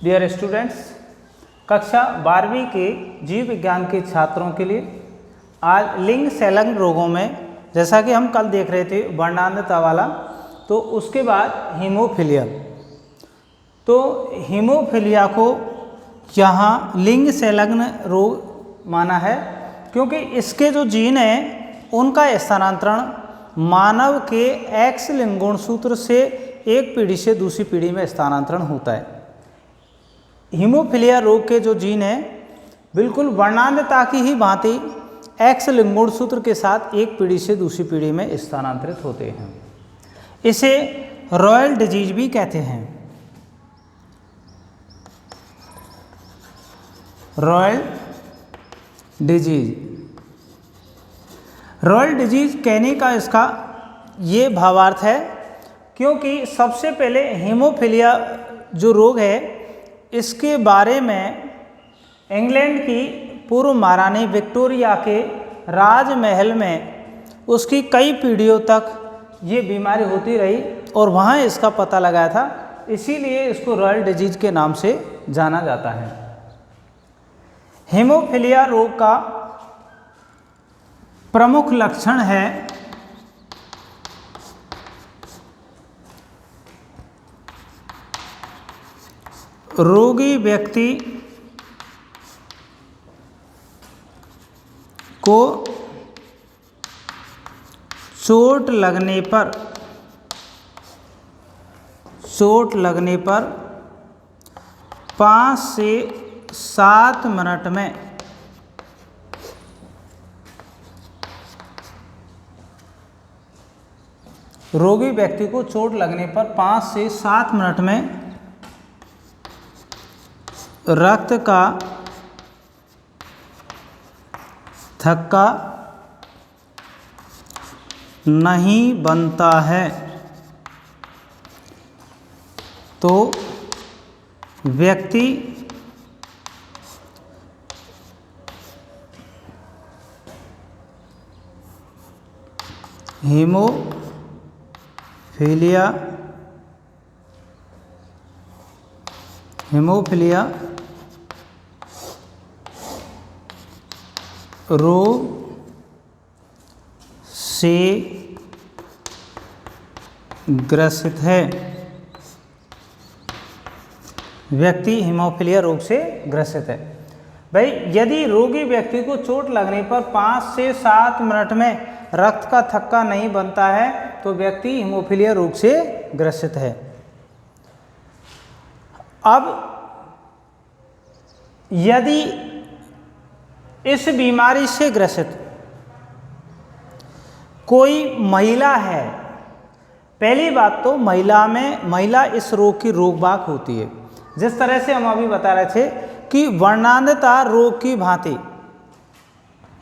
Dear students, कक्षा 12वीं के जीव विज्ञान के छात्रों के लिए आज लिंग संलग्न रोगों में, जैसा कि हम कल देख रहे थे वर्णांधता वाला, तो उसके बाद हीमोफीलिया। तो हीमोफीलिया को यहाँ लिंग संलग्न रोग माना है क्योंकि इसके जो जीन हैं उनका स्थानांतरण मानव के एक्स लिंग गुणसूत्र से एक पीढ़ी से दूसरी पीढ़ी में स्थानांतरण होता है। हीमोफीलिया रोग के जो जीन हैं बिल्कुल वर्णांधता की ही भांति एक्स लिंग गुणसूत्र के साथ एक पीढ़ी से दूसरी पीढ़ी में स्थानांतरित होते हैं। इसे रॉयल डिजीज भी कहते हैं। रॉयल डिजीज, रॉयल डिजीज कहने का इसका ये भावार्थ है क्योंकि सबसे पहले हीमोफीलिया जो रोग है इसके बारे में इंग्लैंड की पूर्व महारानी विक्टोरिया के राजमहल में उसकी कई पीढ़ियों तक ये बीमारी होती रही और वहाँ इसका पता लगाया था, इसीलिए इसको रॉयल डिजीज के नाम से जाना जाता है। हीमोफीलिया रोग का प्रमुख लक्षण है रोगी व्यक्ति को चोट लगने पर 5 से 7 मिनट में रोगी व्यक्ति को चोट लगने पर 5 से 7 मिनट में रक्त का थक्का नहीं बनता है तो व्यक्ति हीमोफीलिया रोग से ग्रसित है। व्यक्ति हीमोफीलिया रोग से ग्रसित है। भाई, यदि रोगी व्यक्ति को चोट लगने पर 5 से 7 मिनट में रक्त का थक्का नहीं बनता है तो व्यक्ति हीमोफीलिया रोग से ग्रसित है। अब यदि इस बीमारी से ग्रसित कोई महिला है, पहली बात तो महिला इस रोग की रोगवाहक होती है। जिस तरह से हम अभी बता रहे थे कि वर्णांधता रोग की भांति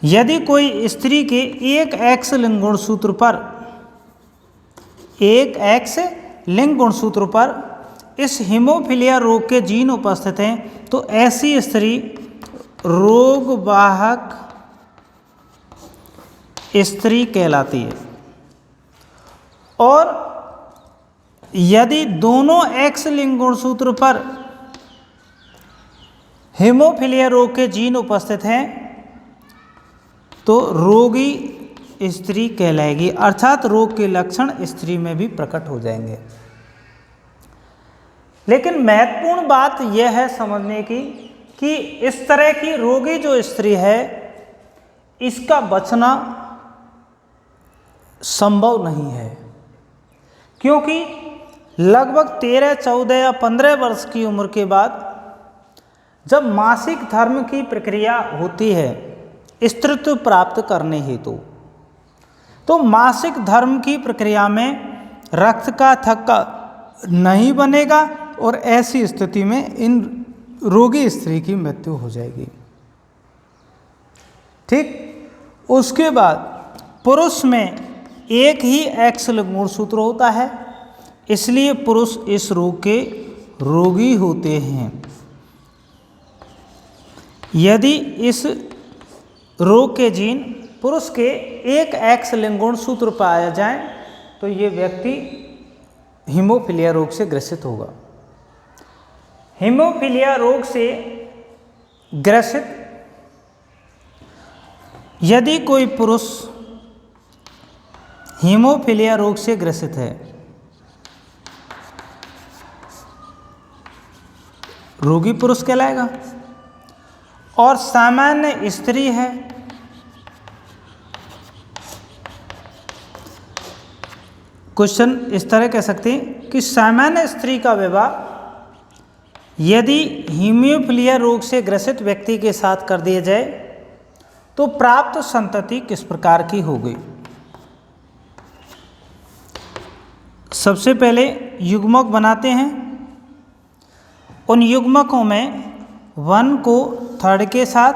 यदि कोई स्त्री के एक एक्स लिंग गुणसूत्र पर इस हीमोफीलिया रोग के जीन उपस्थित हैं तो ऐसी स्त्री रोगवाहक स्त्री कहलाती है। और यदि दोनों एक्स लिंग गुणसूत्र पर हीमोफीलिया रोग के जीन उपस्थित हैं तो रोगी स्त्री कहलाएगी, अर्थात रोग के लक्षण स्त्री में भी प्रकट हो जाएंगे। लेकिन महत्वपूर्ण बात यह है समझने की कि इस तरह की रोगी जो स्त्री है इसका बचना संभव नहीं है क्योंकि लगभग 13, 14 या 15 वर्ष की उम्र के बाद जब मासिक धर्म की प्रक्रिया होती है स्त्रीत्व प्राप्त करने हेतु, तो मासिक धर्म की प्रक्रिया में रक्त का थक्का नहीं बनेगा और ऐसी स्थिति में इन रोगी स्त्री की मृत्यु हो जाएगी। ठीक, उसके बाद पुरुष में एक ही एक्स लिंग गुणसूत्र होता है, इसलिए पुरुष इस रोग के रोगी होते हैं। यदि इस रोग के जीन पुरुष के एक एक्स लिंग गुणसूत्र पाया जाए तो ये व्यक्ति हीमोफीलिया रोग से ग्रसित होगा। हीमोफीलिया रोग से ग्रसित यदि कोई पुरुष हीमोफीलिया रोग से ग्रसित है, रोगी पुरुष कहलाएगा, और सामान्य स्त्री है, क्वेश्चन इस तरह कह सकते हैं कि सामान्य स्त्री का विवाह यदि हीमोफीलिया रोग से ग्रसित व्यक्ति के साथ कर दिया जाए तो प्राप्त संतति किस प्रकार की होगी। सबसे पहले युग्मक बनाते हैं। उन युग्मकों में 1 को 3rd के साथ,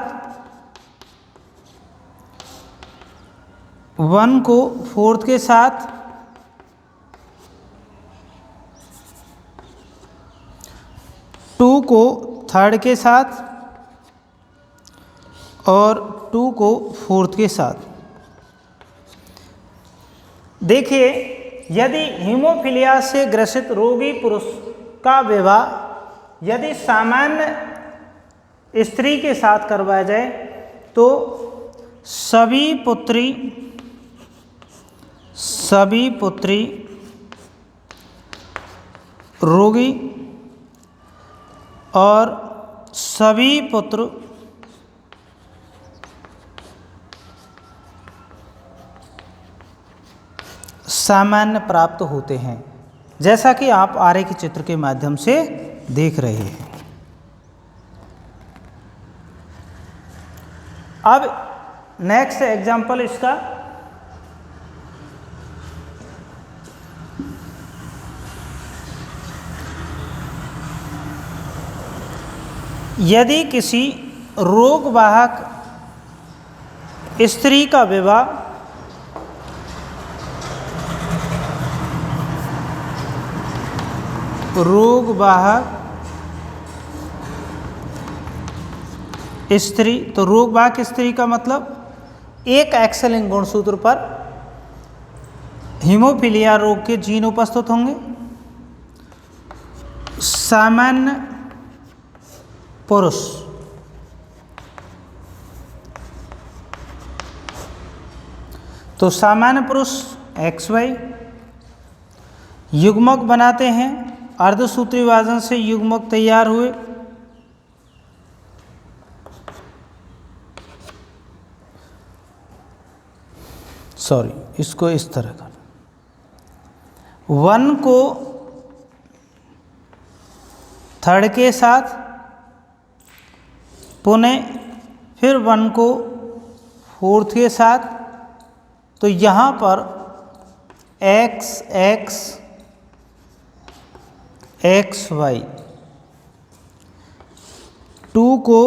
1 को 4th के साथ, 2 को 3rd के साथ और 2 को 4th के साथ। देखिए, यदि हीमोफीलिया से ग्रसित रोगी पुरुष का विवाह यदि सामान्य स्त्री के साथ करवाया जाए तो सभी पुत्री रोगी और सभी पुत्र सामान्य प्राप्त होते हैं, जैसा कि आप आरेख चित्र के माध्यम से देख रहे हैं। अब नेक्स्ट एग्जाम्पल इसका, यदि किसी रोगवाहक स्त्री का विवाह रोगवाहक स्त्री, तो रोगवाहक स्त्री का मतलब एक एक्स लिंक गुणसूत्र पर हीमोफीलिया रोग के जीन उपस्थित होंगे। सामान्य पुरुष तो सामान्य पुरुष XY, युग्मक बनाते हैं, अर्धसूत्री विभाजन से युग्मक तैयार हुए। सॉरी, इसको इस तरह कर, 1 को 3rd के साथ, पुनः फिर 1 को 4th के साथ, तो यहाँ पर XX XY, 2 को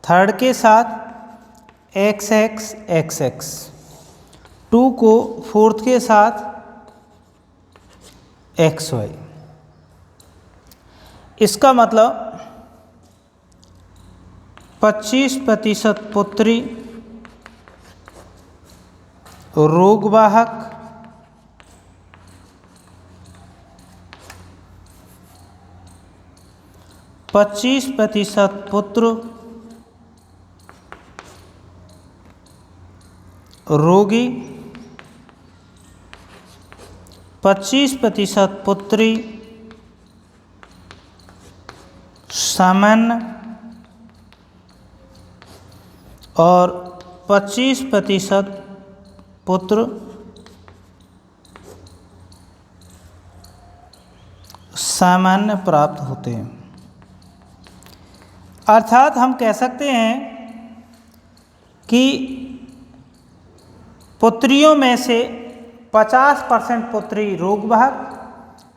3rd के साथ XX XX, 2 को 4th के साथ XY। इसका मतलब 25% पुत्री रोगवाहक, 25% पुत्र रोगी, 25% पुत्री सामान्य और 25% पुत्र सामान्य प्राप्त होते हैं। अर्थात हम कह सकते हैं कि पुत्रियों में से 50% पुत्री रोगवाहक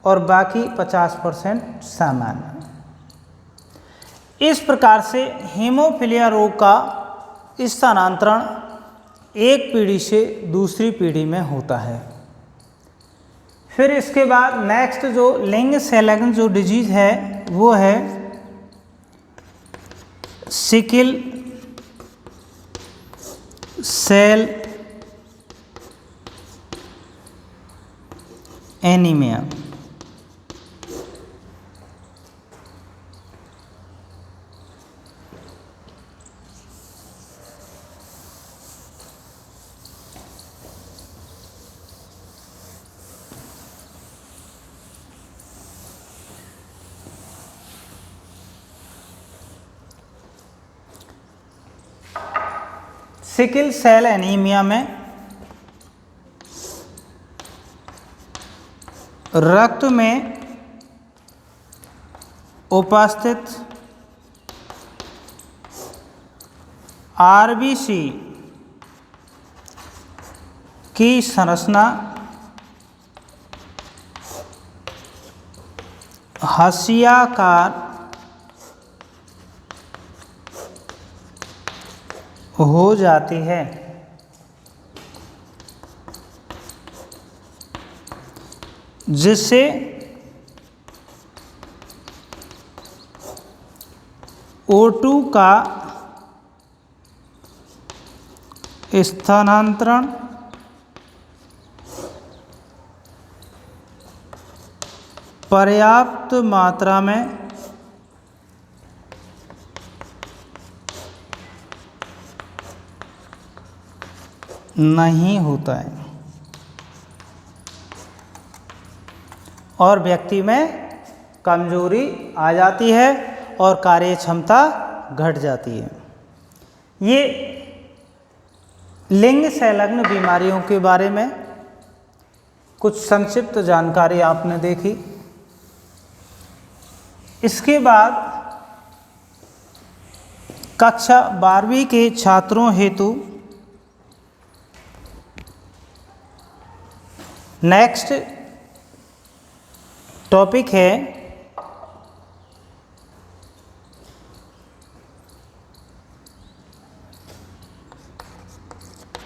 और बाकी 50% सामान्य। इस प्रकार से हीमोफीलिया रोग का स्थानांतरण एक पीढ़ी से दूसरी पीढ़ी में होता है। फिर इसके बाद नेक्स्ट जो लिंग संलग्न जो डिजीज है वो है sickle cell anaemia. Sickle cell anaemia में रक्त में उपस्थित आरबीसी की संरचना हसियाकार हो जाती है, जिससे O2 का स्थानांतरण पर्याप्त मात्रा में नहीं होता है और व्यक्ति में कमजोरी आ जाती है और कार्य क्षमता घट जाती है। ये लिंग संलग्न बीमारियों के बारे में कुछ संक्षिप्त जानकारी आपने देखी। इसके बाद कक्षा 12वीं के छात्रों हेतु नेक्स्ट टॉपिक है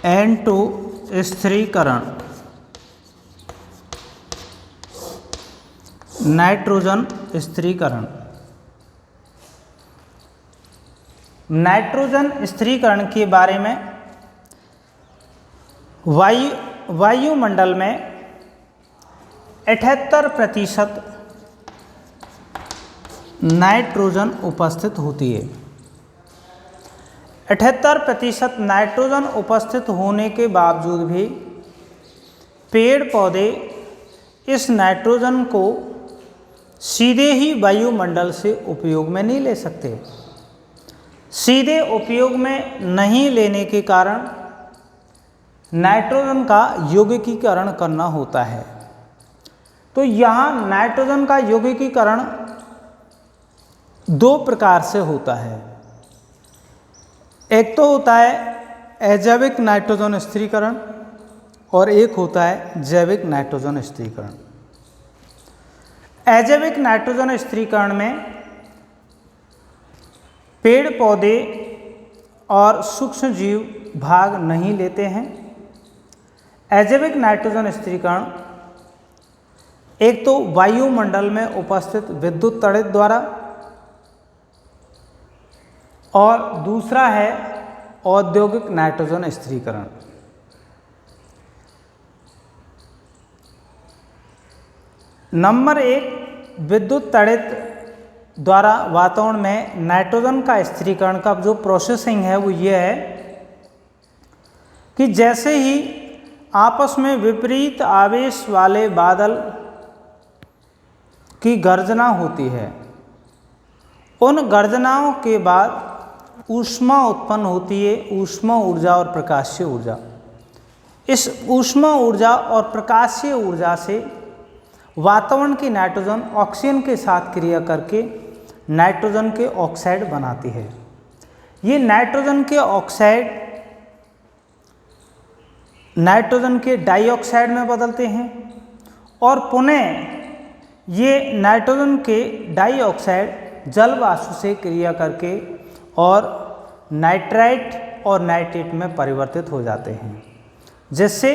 N2 स्थिरीकरण, नाइट्रोजन स्थिरीकरण। नाइट्रोजन स्थिरीकरण के बारे में वायुमंडल में 78% नाइट्रोजन उपस्थित होती है। 78% नाइट्रोजन उपस्थित होने के बावजूद भी पेड़ पौधे इस नाइट्रोजन को सीधे ही वायुमंडल से उपयोग में नहीं ले सकते। सीधे उपयोग में नहीं लेने के कारण नाइट्रोजन का यौगिकीकरण करना होता है। तो यहाँ नाइट्रोजन का यौगिकीकरण दो प्रकार से होता है। एक तो होता है अजैविक नाइट्रोजन स्थिरीकरण और एक होता है जैविक नाइट्रोजन स्थिरीकरण। अजैविक नाइट्रोजन स्थिरीकरण में पेड़ पौधे और सूक्ष्म जीव भाग नहीं लेते हैं। अजैविक नाइट्रोजन स्थिरीकरण एक तो वायुमंडल में उपस्थित विद्युत तड़ित द्वारा और दूसरा है औद्योगिक नाइट्रोजन स्थिरीकरण। नंबर 1, विद्युत तड़ित द्वारा वातावरण में नाइट्रोजन का स्थिरीकरण का जो प्रोसेसिंग है वो ये है कि जैसे ही आपस में विपरीत आवेश वाले बादल की गर्जना होती है, उन गर्जनाओं के बाद ऊष्मा उत्पन्न होती है, ऊष्मा ऊर्जा और प्रकाशीय ऊर्जा। इस ऊष्मा ऊर्जा और प्रकाशीय ऊर्जा से वातावरण की नाइट्रोजन ऑक्सीजन के साथ क्रिया करके नाइट्रोजन के ऑक्साइड बनाती है। ये नाइट्रोजन के ऑक्साइड नाइट्रोजन के डाइऑक्साइड में बदलते हैं और पुनः ये नाइट्रोजन के डाइऑक्साइड जल वाष्प से क्रिया करके और नाइट्राइट और नाइट्रेट में परिवर्तित हो जाते हैं, जिससे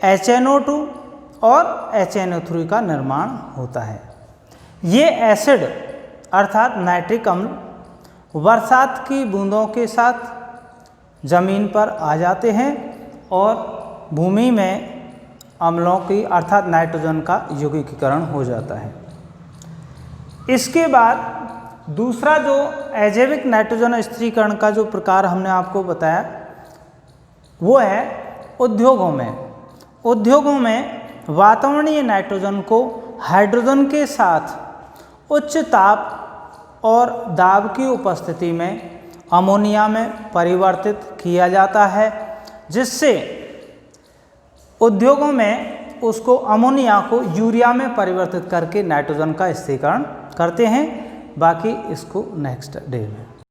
HNO2 और HNO3 का निर्माण होता है। ये एसिड अर्थात नाइट्रिक अम्ल बरसात की बूंदों के साथ ज़मीन पर आ जाते हैं और भूमि में अम्लों की अर्थात नाइट्रोजन का यौगिकीकरण हो जाता है। इसके बाद दूसरा जो अजैविक नाइट्रोजन स्थिरीकरण का जो प्रकार हमने आपको बताया वो है उद्योगों में। उद्योगों में वातावरणीय नाइट्रोजन को हाइड्रोजन के साथ उच्च ताप और दाब की उपस्थिति में अमोनिया में परिवर्तित किया जाता है, जिससे उद्योगों में उसको अमोनिया को यूरिया में परिवर्तित करके नाइट्रोजन का स्थिरीकरण करते हैं। बाकी इसको नेक्स्ट डे में